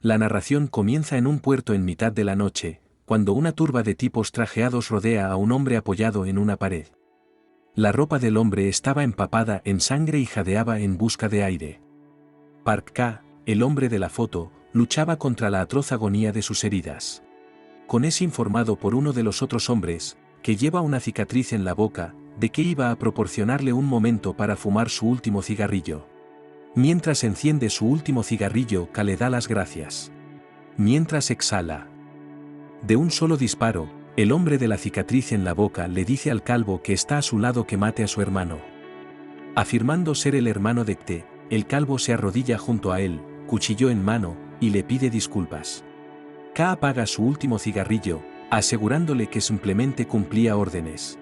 La narración comienza en un puerto en mitad de la noche, cuando una turba de tipos trajeados rodea a un hombre apoyado en una pared. La ropa del hombre estaba empapada en sangre y jadeaba en busca de aire. Park K, el hombre de la foto, luchaba contra la atroz agonía de sus heridas. Kon es informado por uno de los otros hombres, que lleva una cicatriz en la boca, de que iba a proporcionarle un momento para fumar su último cigarrillo. Mientras enciende su último cigarrillo, K le da las gracias. Mientras exhala. De un solo disparo, el hombre de la cicatriz en la boca le dice al calvo que está a su lado que mate a su hermano. Afirmando ser el hermano de Kte, el calvo se arrodilla junto a él, cuchillo en mano, y le pide disculpas. K apaga su último cigarrillo, asegurándole que simplemente cumplía órdenes.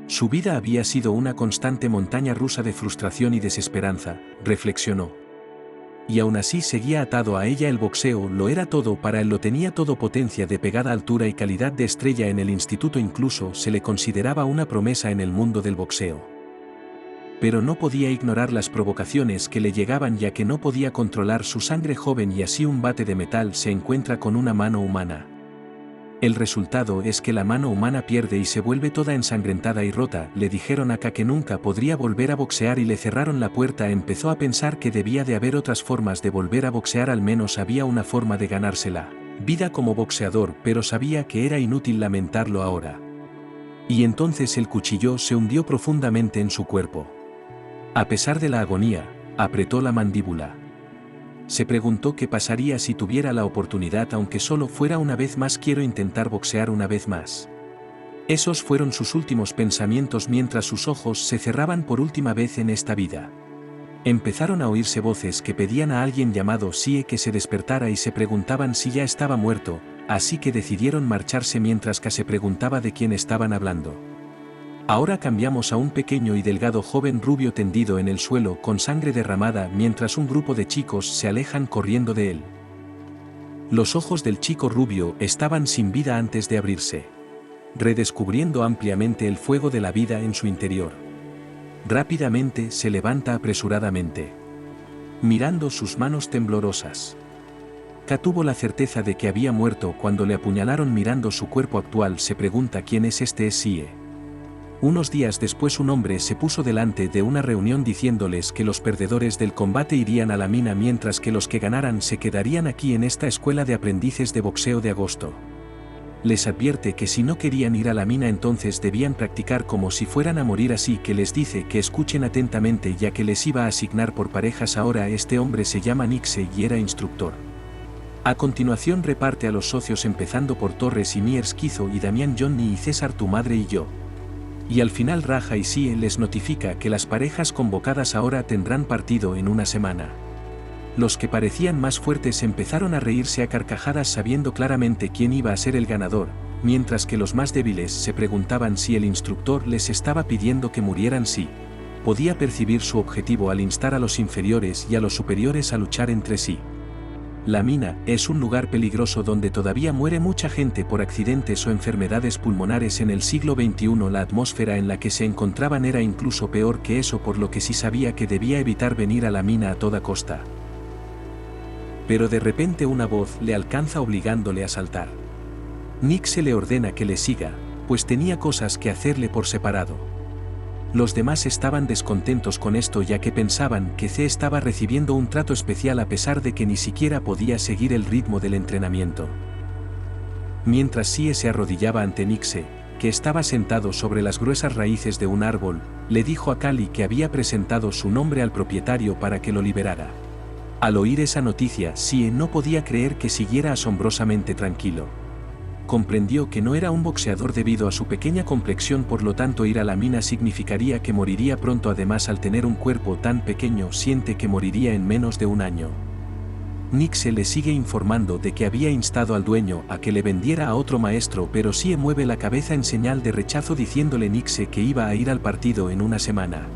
Su vida había sido una constante montaña rusa de frustración y desesperanza, reflexionó. Y aún así seguía atado a ella. El boxeo lo era todo para él, lo tenía todo, potencia de pegada, altura y calidad de estrella en el instituto, incluso se le consideraba una promesa en el mundo del boxeo. Pero no podía ignorar las provocaciones que le llegaban, ya que no podía controlar su sangre joven, y así un bate de metal se encuentra con una mano humana. El resultado es que la mano humana pierde y se vuelve toda ensangrentada y rota. Le dijeron a K que nunca podría volver a boxear y le cerraron la puerta. Empezó a pensar que debía de haber otras formas de volver a boxear, al menos había una forma de ganársela vida como boxeador, pero sabía que era inútil lamentarlo ahora. Y entonces el cuchillo se hundió profundamente en su cuerpo. A pesar de la agonía, apretó la mandíbula. Se preguntó qué pasaría si tuviera la oportunidad, aunque solo fuera una vez más. Quiero intentar boxear una vez más. Esos fueron sus últimos pensamientos mientras sus ojos se cerraban por última vez en esta vida. Empezaron a oírse voces que pedían a alguien llamado Sie que se despertara y se preguntaban si ya estaba muerto, así que decidieron marcharse mientras K se preguntaba de quién estaban hablando. Ahora cambiamos a un pequeño y delgado joven rubio tendido en el suelo con sangre derramada mientras un grupo de chicos se alejan corriendo de él. Los ojos del chico rubio estaban sin vida antes de abrirse, redescubriendo ampliamente el fuego de la vida en su interior. Rápidamente se levanta apresuradamente, mirando sus manos temblorosas. K tuvo la certeza de que había muerto cuando le apuñalaron. Mirando su cuerpo actual se pregunta quién es este. Es Sie. Unos días después un hombre se puso delante de una reunión diciéndoles que los perdedores del combate irían a la mina mientras que los que ganaran se quedarían aquí en esta escuela de aprendices de boxeo de agosto. Les advierte que si no querían ir a la mina entonces debían practicar como si fueran a morir, así que les dice que escuchen atentamente ya que les iba a asignar por parejas. Ahora este hombre se llama Nixe y era instructor. A continuación reparte a los socios empezando por Torres y Miers, Kizo y Damián, Johnny y César, tu madre y yo. Y al final Raja y Sie les notifica que las parejas convocadas ahora tendrán partido en una semana. Los que parecían más fuertes empezaron a reírse a carcajadas sabiendo claramente quién iba a ser el ganador, mientras que los más débiles se preguntaban si el instructor les estaba pidiendo que murieran. Sí. Podía percibir su objetivo al instar a los inferiores y a los superiores a luchar entre sí. La mina es un lugar peligroso donde todavía muere mucha gente por accidentes o enfermedades pulmonares. En el siglo XXI la atmósfera en la que se encontraban era incluso peor que eso, por lo que sí sabía que debía evitar venir a la mina a toda costa. Pero de repente una voz le alcanza obligándole a saltar. Nixe le ordena que le siga, pues tenía cosas que hacerle por separado. Los demás estaban descontentos con esto ya que pensaban que C estaba recibiendo un trato especial a pesar de que ni siquiera podía seguir el ritmo del entrenamiento. Mientras Sie se arrodillaba ante Nixe, que estaba sentado sobre las gruesas raíces de un árbol, le dijo a Kali que había presentado su nombre al propietario para que lo liberara. Al oír esa noticia, Sie no podía creer que siguiera asombrosamente tranquilo. Comprendió que no era un boxeador debido a su pequeña complexión, por lo tanto ir a la mina significaría que moriría pronto. Además, al tener un cuerpo tan pequeño, siente que moriría en menos de un año. Nixe le sigue informando de que había instado al dueño a que le vendiera a otro maestro, pero Sie mueve la cabeza en señal de rechazo diciéndole Nixe que iba a ir al partido en una semana.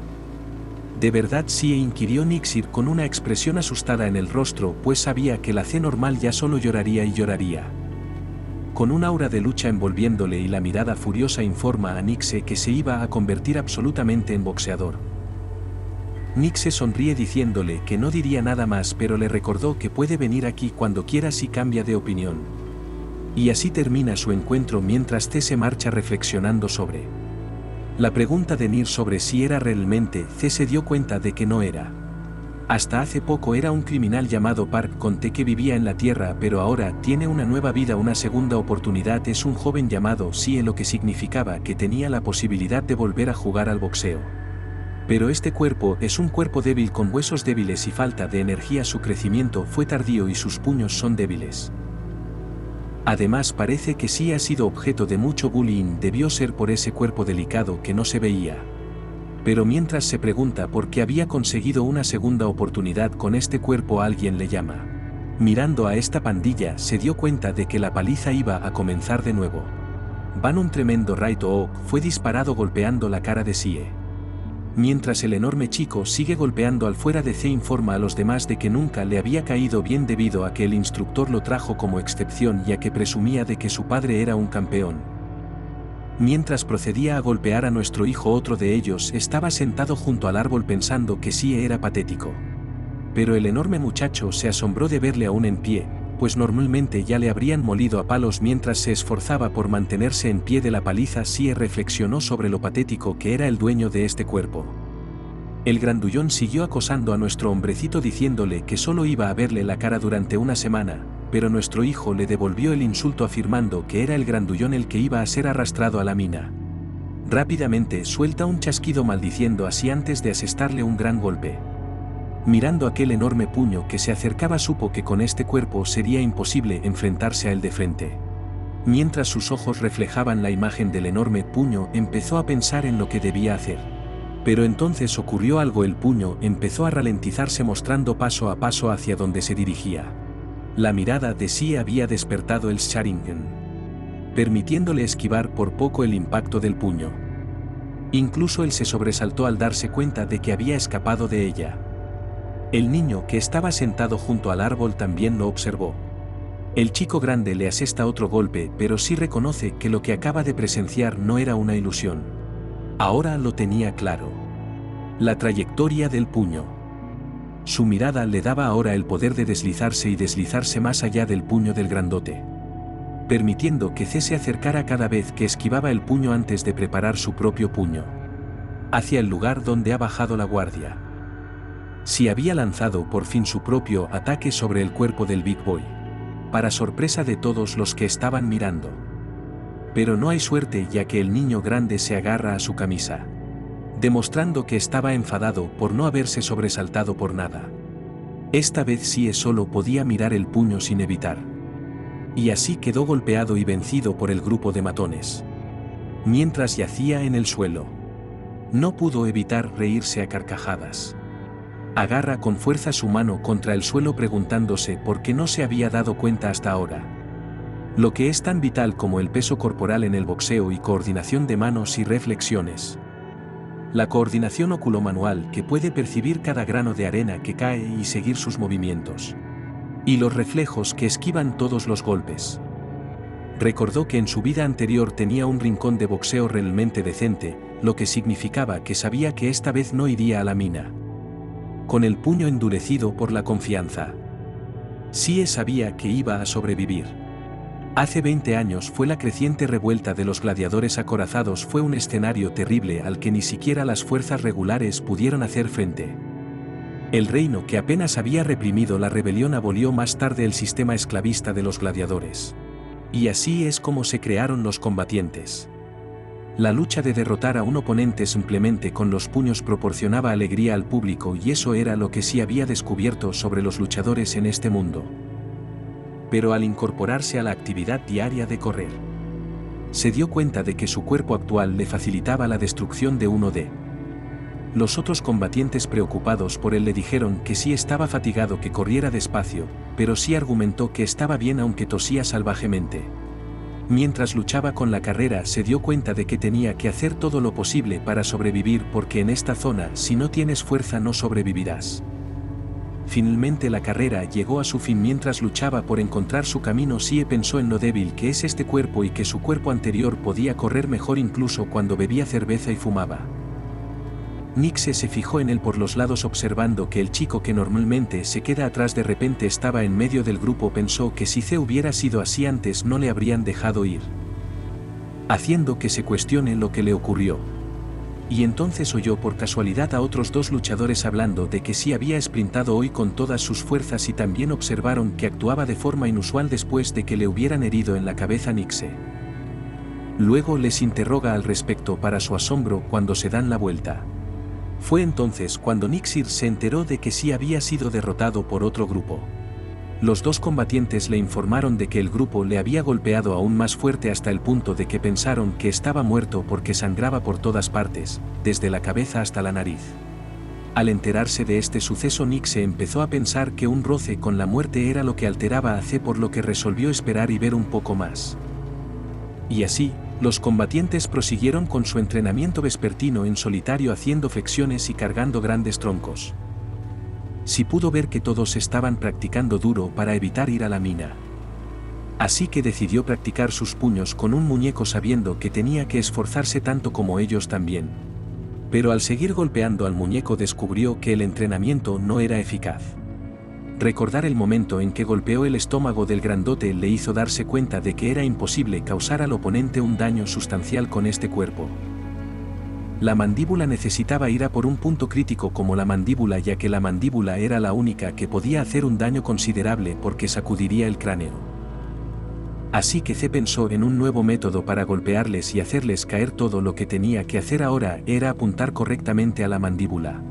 ¿De verdad Sie?, inquirió Nixe con una expresión asustada en el rostro, pues sabía que la C normal ya solo lloraría y lloraría. Con un aura de lucha envolviéndole y la mirada furiosa informa a Nixe que se iba a convertir absolutamente en boxeador. Nick se sonríe diciéndole que no diría nada más, pero le recordó que puede venir aquí cuando quiera si cambia de opinión. Y así termina su encuentro mientras C se marcha reflexionando sobre la pregunta de Nick sobre si era realmente. C se dio cuenta de que no era. Hasta hace poco era un criminal llamado Park Conte que vivía en la Tierra, pero ahora tiene una nueva vida, una segunda oportunidad. Es un joven llamado Sie, lo que significaba que tenía la posibilidad de volver a jugar al boxeo. Pero este cuerpo es un cuerpo débil con huesos débiles y falta de energía. Su crecimiento fue tardío y sus puños son débiles. Además parece que Sie ha sido objeto de mucho bullying, debió ser por ese cuerpo delicado que no se veía. Pero mientras se pregunta por qué había conseguido una segunda oportunidad con este cuerpo, alguien le llama. Mirando a esta pandilla se dio cuenta de que la paliza iba a comenzar de nuevo. Un tremendo right hook fue disparado golpeando la cara de Sie. Mientras el enorme chico sigue golpeando al fuera de C, informa a los demás de que nunca le había caído bien debido a que el instructor lo trajo como excepción, ya que presumía de que su padre era un campeón. Mientras procedía a golpear a nuestro hijo, otro de ellos estaba sentado junto al árbol pensando que Sie era patético. Pero el enorme muchacho se asombró de verle aún en pie, pues normalmente ya le habrían molido a palos. Mientras se esforzaba por mantenerse en pie de la paliza, Sie reflexionó sobre lo patético que era el dueño de este cuerpo. El grandullón siguió acosando a nuestro hombrecito diciéndole que solo iba a verle la cara durante una semana, pero nuestro hijo le devolvió el insulto afirmando que era el grandullón el que iba a ser arrastrado a la mina. Rápidamente suelta un chasquido maldiciendo así antes de asestarle un gran golpe. Mirando aquel enorme puño que se acercaba, supo que con este cuerpo sería imposible enfrentarse a él de frente. Mientras sus ojos reflejaban la imagen del enorme puño, empezó a pensar en lo que debía hacer. Pero entonces ocurrió algo: el puño empezó a ralentizarse mostrando paso a paso hacia donde se dirigía. La mirada de Sie había despertado el Sharingan, permitiéndole esquivar por poco el impacto del puño. Incluso él se sobresaltó al darse cuenta de que había escapado de ella. El niño que estaba sentado junto al árbol también lo observó. El chico grande le asesta otro golpe, pero sí reconoce que lo que acaba de presenciar no era una ilusión. Ahora lo tenía claro. La trayectoria del puño. Su mirada le daba ahora el poder de deslizarse y deslizarse más allá del puño del grandote, permitiendo que C se acercara cada vez que esquivaba el puño antes de preparar su propio puño hacia el lugar donde ha bajado la guardia. Sie había lanzado por fin su propio ataque sobre el cuerpo del Big Boy, para sorpresa de todos los que estaban mirando. Pero no hay suerte, ya que el niño grande se agarra a su camisa, demostrando que estaba enfadado por no haberse sobresaltado por nada. Esta vez Sie solo podía mirar el puño sin evitar. Y así quedó golpeado y vencido por el grupo de matones. Mientras yacía en el suelo, no pudo evitar reírse a carcajadas. Agarra con fuerza su mano contra el suelo preguntándose por qué no se había dado cuenta hasta ahora. Lo que es tan vital como el peso corporal en el boxeo y coordinación de manos y reflexiones. La coordinación oculomanual, que puede percibir cada grano de arena que cae y seguir sus movimientos. Y los reflejos que esquivan todos los golpes. Recordó que en su vida anterior tenía un rincón de boxeo realmente decente, lo que significaba que sabía que esta vez no iría a la mina. Con el puño endurecido por la confianza. Sie sabía que iba a sobrevivir. Hace 20 años fue la creciente revuelta de los gladiadores acorazados, fue un escenario terrible al que ni siquiera las fuerzas regulares pudieron hacer frente. El reino que apenas había reprimido la rebelión abolió más tarde el sistema esclavista de los gladiadores. Y así es como se crearon los combatientes. La lucha de derrotar a un oponente simplemente con los puños proporcionaba alegría al público, y eso era lo que sí había descubierto sobre los luchadores en este mundo. Pero al incorporarse a la actividad diaria de correr, se dio cuenta de que su cuerpo actual le facilitaba la destrucción de uno de los otros combatientes. Preocupados por él le dijeron que sí estaba fatigado, que corriera despacio, pero sí argumentó que estaba bien aunque tosía salvajemente. Mientras luchaba con la carrera se dio cuenta de que tenía que hacer todo lo posible para sobrevivir, porque en esta zona si no tienes fuerza no sobrevivirás. Finalmente la carrera llegó a su fin. Mientras luchaba por encontrar su camino, Sie pensó en lo débil que es este cuerpo y que su cuerpo anterior podía correr mejor incluso cuando bebía cerveza y fumaba. Nixe se fijó en él por los lados observando que el chico que normalmente se queda atrás de repente estaba en medio del grupo. Pensó que si C hubiera sido así antes no le habrían dejado ir, haciendo que se cuestione lo que le ocurrió. Y entonces oyó por casualidad a otros dos luchadores hablando de que sí había sprintado hoy con todas sus fuerzas y también observaron que actuaba de forma inusual después de que le hubieran herido en la cabeza a Nixe. Luego les interroga al respecto para su asombro cuando se dan la vuelta. Fue entonces cuando Nixir se enteró de que sí había sido derrotado por otro grupo. Los dos combatientes le informaron de que el grupo le había golpeado aún más fuerte hasta el punto de que pensaron que estaba muerto porque sangraba por todas partes, desde la cabeza hasta la nariz. Al enterarse de este suceso, Nixe empezó a pensar que un roce con la muerte era lo que alteraba a C, por lo que resolvió esperar y ver un poco más. Y así, los combatientes prosiguieron con su entrenamiento vespertino en solitario, haciendo flexiones y cargando grandes troncos. Sí pudo ver que todos estaban practicando duro para evitar ir a la mina. Así que decidió practicar sus puños con un muñeco sabiendo que tenía que esforzarse tanto como ellos también. Pero al seguir golpeando al muñeco descubrió que el entrenamiento no era eficaz. Recordar el momento en que golpeó el estómago del grandote le hizo darse cuenta de que era imposible causar al oponente un daño sustancial con este cuerpo. La mandíbula necesitaba ir a por un punto crítico como la mandíbula, ya que la mandíbula era la única que podía hacer un daño considerable porque sacudiría el cráneo. Así que C pensó en un nuevo método para golpearles y hacerles caer. Todo lo que tenía que hacer ahora era apuntar correctamente a la mandíbula.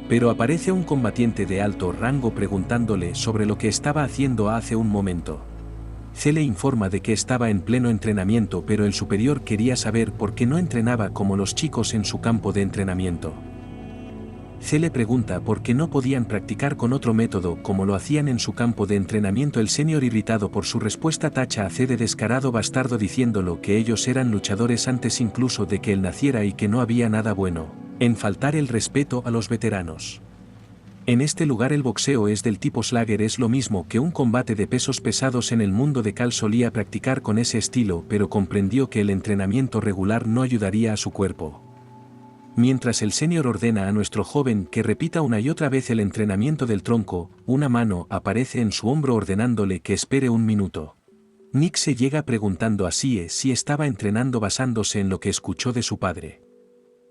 Pero aparece un combatiente de alto rango preguntándole sobre lo que estaba haciendo hace un momento. C le informa de que estaba en pleno entrenamiento, pero el superior quería saber por qué no entrenaba como los chicos en su campo de entrenamiento. C le pregunta por qué no podían practicar con otro método como lo hacían en su campo de entrenamiento. El senior, irritado por su respuesta, tacha a C de descarado bastardo, diciéndolo que ellos eran luchadores antes incluso de que él naciera y que no había nada bueno en faltar el respeto a los veteranos. En este lugar el boxeo es del tipo Slager, es lo mismo que un combate de pesos pesados. En el mundo de Cal solía practicar con ese estilo, pero comprendió que el entrenamiento regular no ayudaría a su cuerpo. Mientras el senior ordena a nuestro joven que repita una y otra vez el entrenamiento del tronco, una mano aparece en su hombro ordenándole que espere un minuto. Nixe llega preguntando a Sie si estaba entrenando basándose en lo que escuchó de su padre.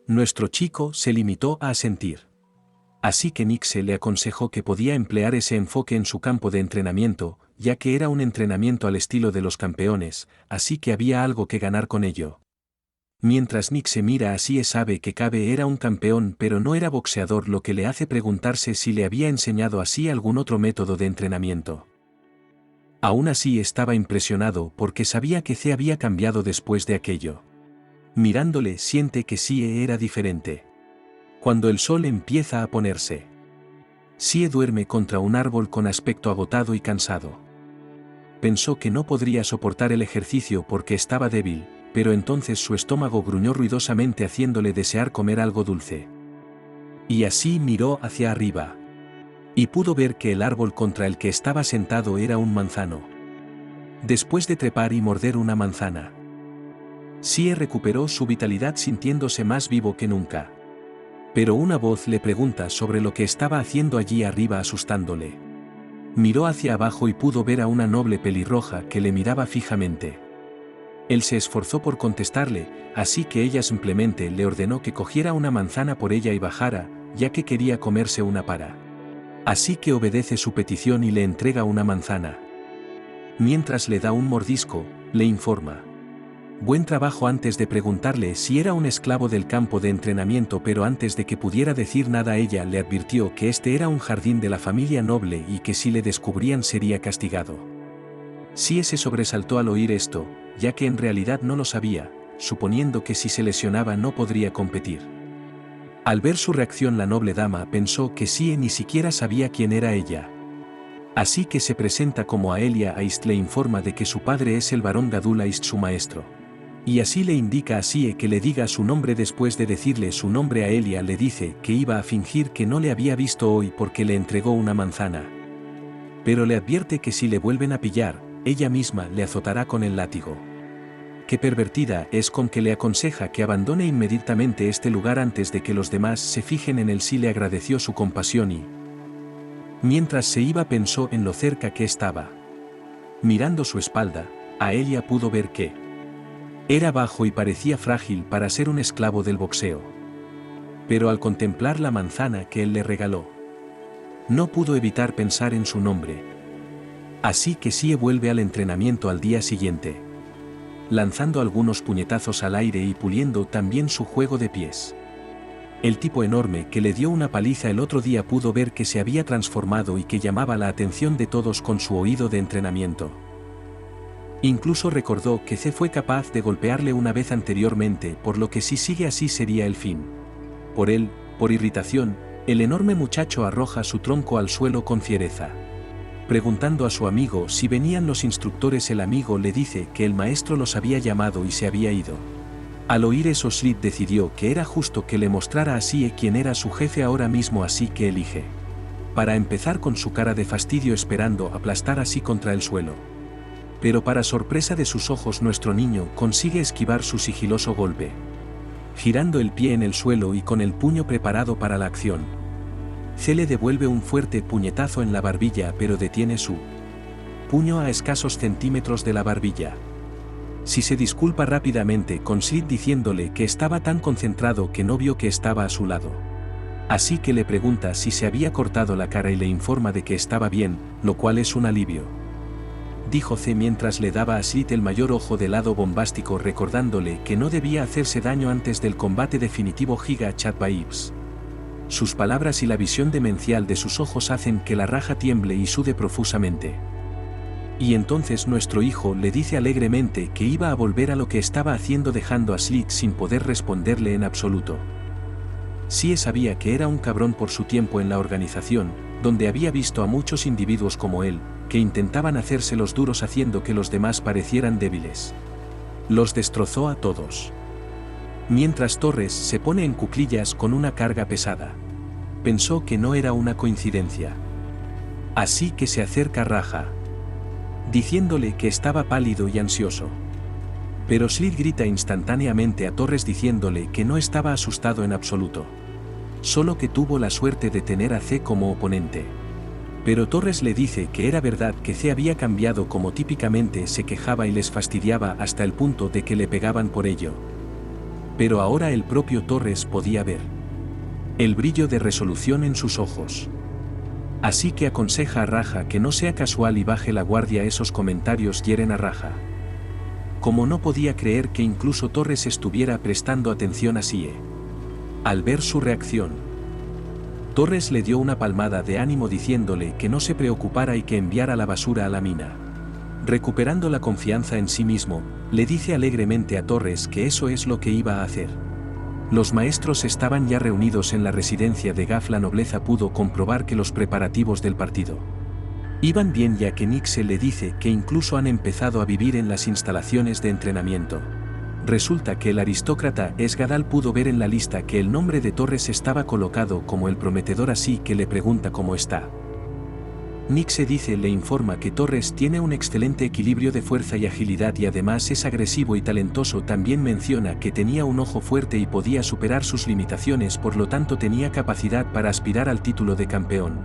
Nuestro chico se limitó a asentir. Así que Nixe le aconsejó que podía emplear ese enfoque en su campo de entrenamiento, ya que era un entrenamiento al estilo de los campeones, así que había algo que ganar con ello. Mientras Nixe mira a Sie, sabe que Cabe era un campeón pero no era boxeador, lo que le hace preguntarse si le había enseñado a Sie algún otro método de entrenamiento. Aún así estaba impresionado porque sabía que C había cambiado después de aquello. Mirándole siente que Sie era diferente. Cuando el sol empieza a ponerse, Sie duerme contra un árbol con aspecto agotado y cansado. Pensó que no podría soportar el ejercicio porque estaba débil, pero entonces su estómago gruñó ruidosamente haciéndole desear comer algo dulce. Y así miró hacia arriba. Y pudo ver que el árbol contra el que estaba sentado era un manzano. Después de trepar y morder una manzana, Sie recuperó su vitalidad sintiéndose más vivo que nunca. Pero una voz le pregunta sobre lo que estaba haciendo allí arriba, asustándole. Miró hacia abajo y pudo ver a una noble pelirroja que le miraba fijamente. Él se esforzó por contestarle, así que ella simplemente le ordenó que cogiera una manzana por ella y bajara, ya que quería comerse una para. Así que obedece su petición y le entrega una manzana. Mientras le da un mordisco, le informa. Buen trabajo, antes de preguntarle si era un esclavo del campo de entrenamiento, pero antes de que pudiera decir nada ella le advirtió que este era un jardín de la familia noble y que si le descubrían sería castigado. Sie se sobresaltó al oír esto, ya que en realidad no lo sabía, suponiendo que si se lesionaba no podría competir. Al ver su reacción, la noble dama pensó que Sie ni siquiera sabía quién era ella. Así que se presenta como Aelia Aist, le informa de que su padre es el barón Gadul Aist, su maestro. Y así le indica a Sie que le diga su nombre. Después de decirle su nombre, Aelia le dice que iba a fingir que no le había visto hoy porque le entregó una manzana. Pero le advierte que si le vuelven a pillar, ella misma le azotará con el látigo. Qué pervertida es con que le aconseja que abandone inmediatamente este lugar antes de que los demás se fijen en él. Sí le agradeció su compasión y, mientras se iba, pensó en lo cerca que estaba. Mirando su espalda, Aelia pudo ver que era bajo y parecía frágil para ser un esclavo del boxeo. Pero al contemplar la manzana que él le regaló, no pudo evitar pensar en su nombre. Así que Sie vuelve al entrenamiento al día siguiente, lanzando algunos puñetazos al aire y puliendo también su juego de pies. El tipo enorme que le dio una paliza el otro día pudo ver que se había transformado y que llamaba la atención de todos con su oído de entrenamiento. Incluso recordó que C fue capaz de golpearle una vez anteriormente, por lo que si sigue así sería el fin. Por irritación, el enorme muchacho arroja su tronco al suelo con fiereza. Preguntando a su amigo si venían los instructores, el amigo le dice que el maestro los había llamado y se había ido. Al oír eso, Slid decidió que era justo que le mostrara a Sie quién era su jefe ahora mismo, así que elige. Para empezar, con su cara de fastidio esperando aplastar a Sie contra el suelo. Pero para sorpresa de sus ojos, nuestro niño consigue esquivar su sigiloso golpe, girando el pie en el suelo y con el puño preparado para la acción. C le devuelve un fuerte puñetazo en la barbilla, pero detiene su puño a escasos centímetros de la barbilla. Si se disculpa rápidamente con Slid diciéndole que estaba tan concentrado que no vio que estaba a su lado. Así que le pregunta si se había cortado la cara y le informa de que estaba bien, lo cual es un alivio. Dijo C mientras le daba a Slid el mayor ojo de lado bombástico, recordándole que no debía hacerse daño antes del combate definitivo Giga Chad Vibes. Sus palabras y la visión demencial de sus ojos hacen que la raja tiemble y sude profusamente. Y entonces nuestro hijo le dice alegremente que iba a volver a lo que estaba haciendo, dejando a Slid sin poder responderle en absoluto. Sie sabía que era un cabrón por su tiempo en la organización, donde había visto a muchos individuos como él, que intentaban hacerse los duros haciendo que los demás parecieran débiles. Los destrozó a todos. Mientras Torres se pone en cuclillas con una carga pesada. Pensó que no era una coincidencia. Así que se acerca a Raja, diciéndole que estaba pálido y ansioso. Pero Slid grita instantáneamente a Torres diciéndole que no estaba asustado en absoluto. Solo que tuvo la suerte de tener a C como oponente. Pero Torres le dice que era verdad que C había cambiado, como típicamente se quejaba y les fastidiaba hasta el punto de que le pegaban por ello. Pero ahora el propio Torres podía ver el brillo de resolución en sus ojos. Así que aconseja a Raja que no sea casual y baje la guardia. Esos comentarios hieren a Raja. Como no podía creer que incluso Torres estuviera prestando atención a Sie. Al ver su reacción, Torres le dio una palmada de ánimo diciéndole que no se preocupara y que enviara la basura a la mina. Recuperando la confianza en sí mismo, le dice alegremente a Torres que eso es lo que iba a hacer. Los maestros estaban ya reunidos en la residencia de Gaf. La nobleza pudo comprobar que los preparativos del partido iban bien, ya que Nixe le dice que incluso han empezado a vivir en las instalaciones de entrenamiento. Resulta que el aristócrata Esgadal pudo ver en la lista que el nombre de Torres estaba colocado como el prometedor, así que le pregunta cómo está. Nixe le informa que Torres tiene un excelente equilibrio de fuerza y agilidad y además es agresivo y talentoso. También menciona que tenía un ojo fuerte y podía superar sus limitaciones, por lo tanto tenía capacidad para aspirar al título de campeón.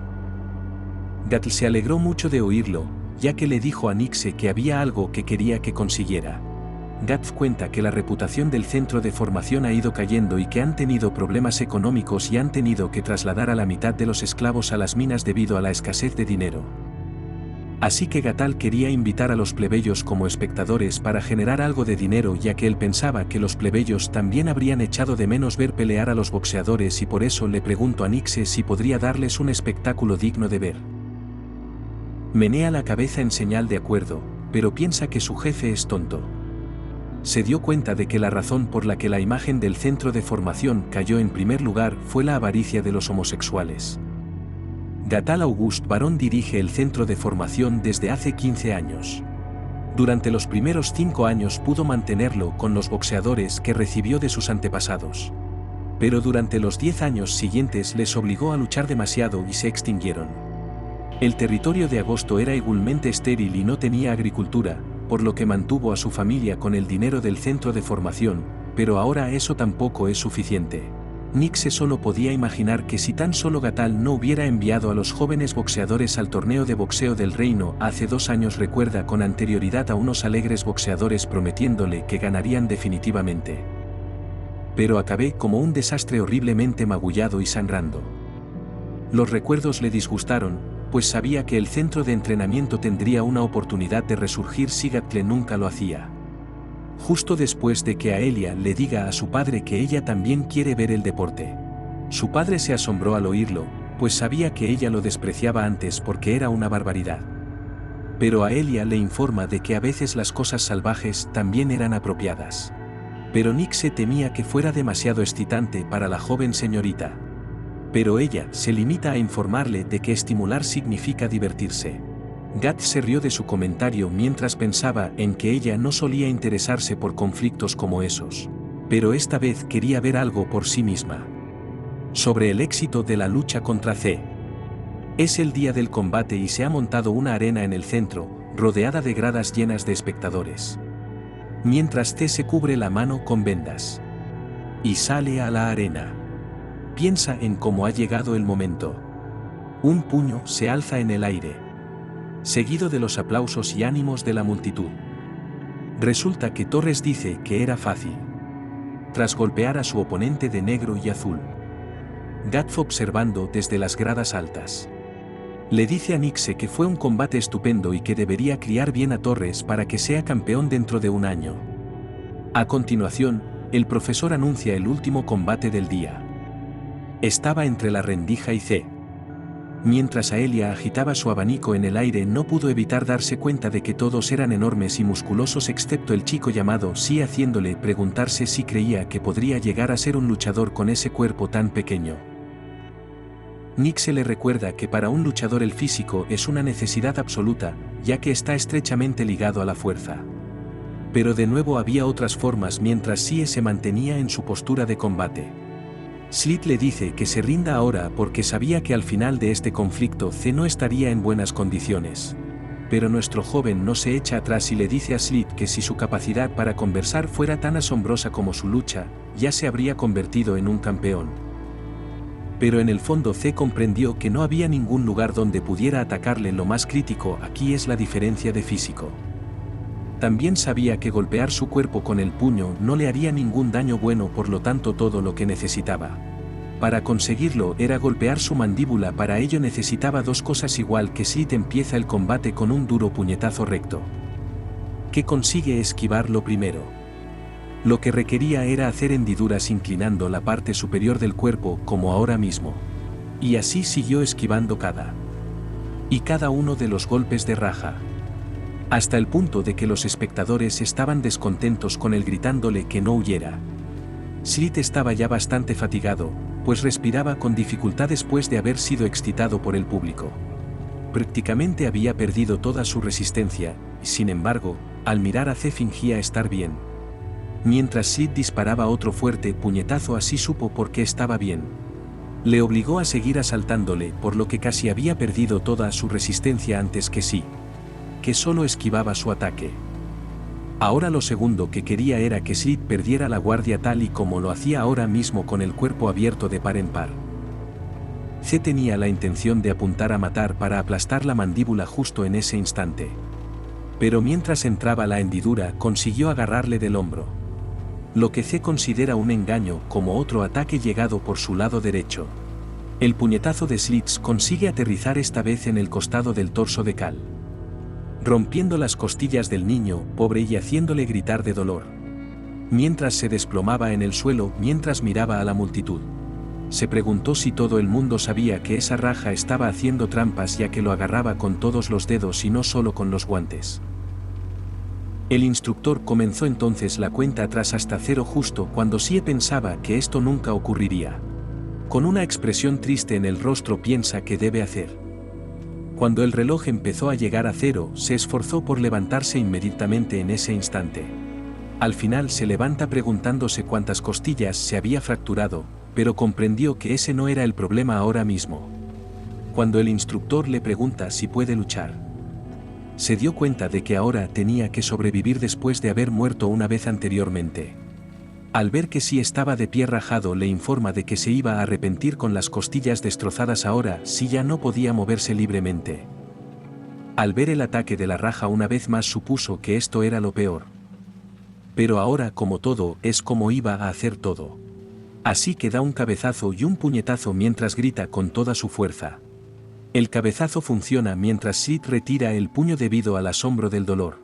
Gatl se alegró mucho de oírlo, ya que le dijo a Nixe que había algo que quería que consiguiera. Gatz cuenta que la reputación del centro de formación ha ido cayendo y que han tenido problemas económicos y han tenido que trasladar a la mitad de los esclavos a las minas debido a la escasez de dinero. Así que Gatal quería invitar a los plebeyos como espectadores para generar algo de dinero, ya que él pensaba que los plebeyos también habrían echado de menos ver pelear a los boxeadores, y por eso le preguntó a Nixe si podría darles un espectáculo digno de ver. Menea la cabeza en señal de acuerdo, pero piensa que su jefe es tonto. Se dio cuenta de que la razón por la que la imagen del centro de formación cayó en primer lugar fue la avaricia de los homosexuales. Gatal Auguste Barón dirige el centro de formación desde hace 15 años. Durante los primeros 5 años pudo mantenerlo con los boxeadores que recibió de sus antepasados. Pero durante los 10 años siguientes les obligó a luchar demasiado y se extinguieron. El territorio de Agosto era igualmente estéril y no tenía agricultura, por lo que mantuvo a su familia con el dinero del centro de formación, pero ahora eso tampoco es suficiente. Nixe solo podía imaginar que si tan solo Gatal no hubiera enviado a los jóvenes boxeadores al torneo de boxeo del reino hace 2 años, recuerda con anterioridad a unos alegres boxeadores prometiéndole que ganarían definitivamente. Pero acabé como un desastre horriblemente magullado y sangrando. Los recuerdos le disgustaron, pues sabía que el centro de entrenamiento tendría una oportunidad de resurgir si Gatle nunca lo hacía. Justo después de que Aelia le diga a su padre que ella también quiere ver el deporte. Su padre se asombró al oírlo, pues sabía que ella lo despreciaba antes porque era una barbaridad. Pero Aelia le informa de que a veces las cosas salvajes también eran apropiadas. Pero Nixe temía que fuera demasiado excitante para la joven señorita. Pero ella se limita a informarle de que estimular significa divertirse. Gat se rió de su comentario mientras pensaba en que ella no solía interesarse por conflictos como esos. Pero esta vez quería ver algo por sí misma. Sobre el éxito de la lucha contra C. Es el día del combate y se ha montado una arena en el centro, rodeada de gradas llenas de espectadores. Mientras C se cubre la mano con vendas. Y sale a la arena. Piensa en cómo ha llegado el momento. Un puño se alza en el aire, seguido de los aplausos y ánimos de la multitud. Resulta que Torres dice que era fácil. Tras golpear a su oponente de negro y azul. Gat fue observando desde las gradas altas. Le dice a Nixe que fue un combate estupendo y que debería criar bien a Torres para que sea campeón dentro de un año. A continuación, el profesor anuncia el último combate del día. Estaba entre la rendija y C. Mientras Aelia agitaba su abanico en el aire, no pudo evitar darse cuenta de que todos eran enormes y musculosos excepto el chico llamado Sí, haciéndole preguntarse si creía que podría llegar a ser un luchador con ese cuerpo tan pequeño. Nixe le recuerda que para un luchador el físico es una necesidad absoluta, ya que está estrechamente ligado a la fuerza. Pero de nuevo había otras formas mientras Sie se mantenía en su postura de combate. Slit le dice que se rinda ahora porque sabía que al final de este conflicto C no estaría en buenas condiciones. Pero nuestro joven no se echa atrás y le dice a Slit que si su capacidad para conversar fuera tan asombrosa como su lucha, ya se habría convertido en un campeón. Pero en el fondo C comprendió que no había ningún lugar donde pudiera atacarle. Lo más crítico aquí es la diferencia de físico. También sabía que golpear su cuerpo con el puño no le haría ningún daño bueno, por lo tanto todo lo que necesitaba para conseguirlo era golpear su mandíbula. Para ello necesitaba 2 cosas, igual que Slit empieza el combate con un duro puñetazo recto, que consigue esquivar lo primero. Lo que requería era hacer hendiduras inclinando la parte superior del cuerpo como ahora mismo. Y así siguió esquivando cada uno de los golpes de raja. Hasta el punto de que los espectadores estaban descontentos con él, gritándole que no huyera. Slit estaba ya bastante fatigado, pues respiraba con dificultad después de haber sido excitado por el público. Prácticamente había perdido toda su resistencia, y sin embargo, al mirar a C fingía estar bien. Mientras Slit disparaba otro fuerte puñetazo, así supo por qué estaba bien. Le obligó a seguir asaltándole, por lo que casi había perdido toda su resistencia antes que Sí, que solo esquivaba su ataque. Ahora lo segundo que quería era que Slit perdiera la guardia tal y como lo hacía ahora mismo con el cuerpo abierto de par en par. C tenía la intención de apuntar a matar para aplastar la mandíbula justo en ese instante. Pero mientras entraba la hendidura consiguió agarrarle del hombro. Lo que C considera un engaño como otro ataque llegado por su lado derecho. El puñetazo de Slits consigue aterrizar esta vez en el costado del torso de Cal, rompiendo las costillas del niño pobre y haciéndole gritar de dolor. Mientras se desplomaba en el suelo mientras miraba a la multitud. Se preguntó si todo el mundo sabía que esa raja estaba haciendo trampas, ya que lo agarraba con todos los dedos y no solo con los guantes. El instructor comenzó entonces la cuenta atrás hasta 0 justo cuando Sie pensaba que esto nunca ocurriría. Con una expresión triste en el rostro piensa qué debe hacer. Cuando el reloj empezó a llegar a 0, se esforzó por levantarse inmediatamente en ese instante. Al final se levanta preguntándose cuántas costillas se había fracturado, pero comprendió que ese no era el problema ahora mismo. Cuando el instructor le pregunta si puede luchar, Se dio cuenta de que ahora tenía que sobrevivir después de haber muerto una vez anteriormente. Al ver que sí estaba de pie rajado, le informa de que se iba a arrepentir con las costillas destrozadas ahora si ya no podía moverse libremente. Al ver el ataque de la raja una vez más supuso que esto era lo peor. Pero ahora, como todo, es como iba a hacer todo. Así que da un cabezazo y un puñetazo mientras grita con toda su fuerza. El cabezazo funciona mientras Sid retira el puño debido al asombro del dolor.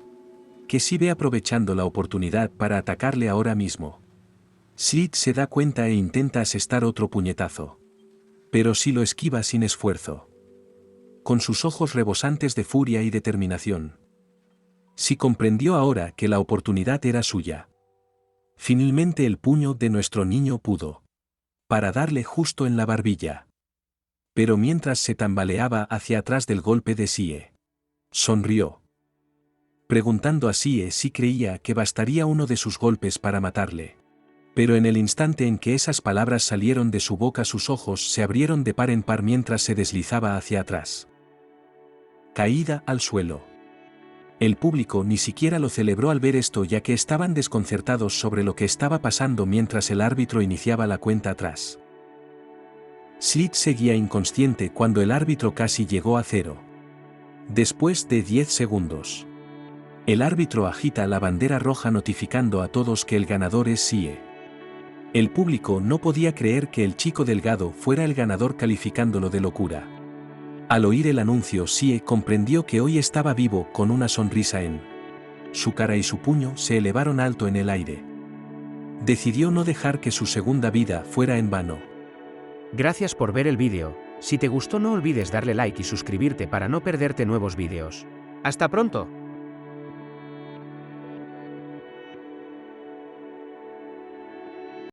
Que sí ve aprovechando la oportunidad para atacarle ahora mismo. Sid se da cuenta e intenta asestar otro puñetazo. Pero sí lo esquiva sin esfuerzo. Con sus ojos rebosantes de furia y determinación. Sí comprendió ahora que la oportunidad era suya. Finalmente el puño de nuestro niño pudo. Para darle justo en la barbilla. Pero mientras se tambaleaba hacia atrás del golpe de Sie. Sonrió. Preguntando a Sie si creía que bastaría uno de sus golpes para matarle. Pero en el instante en que esas palabras salieron de su boca, sus ojos se abrieron de par en par mientras se deslizaba hacia atrás. Caída al suelo. El público ni siquiera lo celebró al ver esto, ya que estaban desconcertados sobre lo que estaba pasando mientras el árbitro iniciaba la cuenta atrás. Sid seguía inconsciente cuando el árbitro casi llegó a 0. Después de 10 segundos. El árbitro agita la bandera roja notificando a todos que el ganador es Sie. El público no podía creer que el chico delgado fuera el ganador, calificándolo de locura. Al oír el anuncio, Sie comprendió que hoy estaba vivo, con una sonrisa en su cara y su puño se elevaron alto en el aire. Decidió no dejar que su segunda vida fuera en vano. Gracias por ver el vídeo. Si te gustó, no olvides darle like y suscribirte para no perderte nuevos vídeos. ¡Hasta pronto!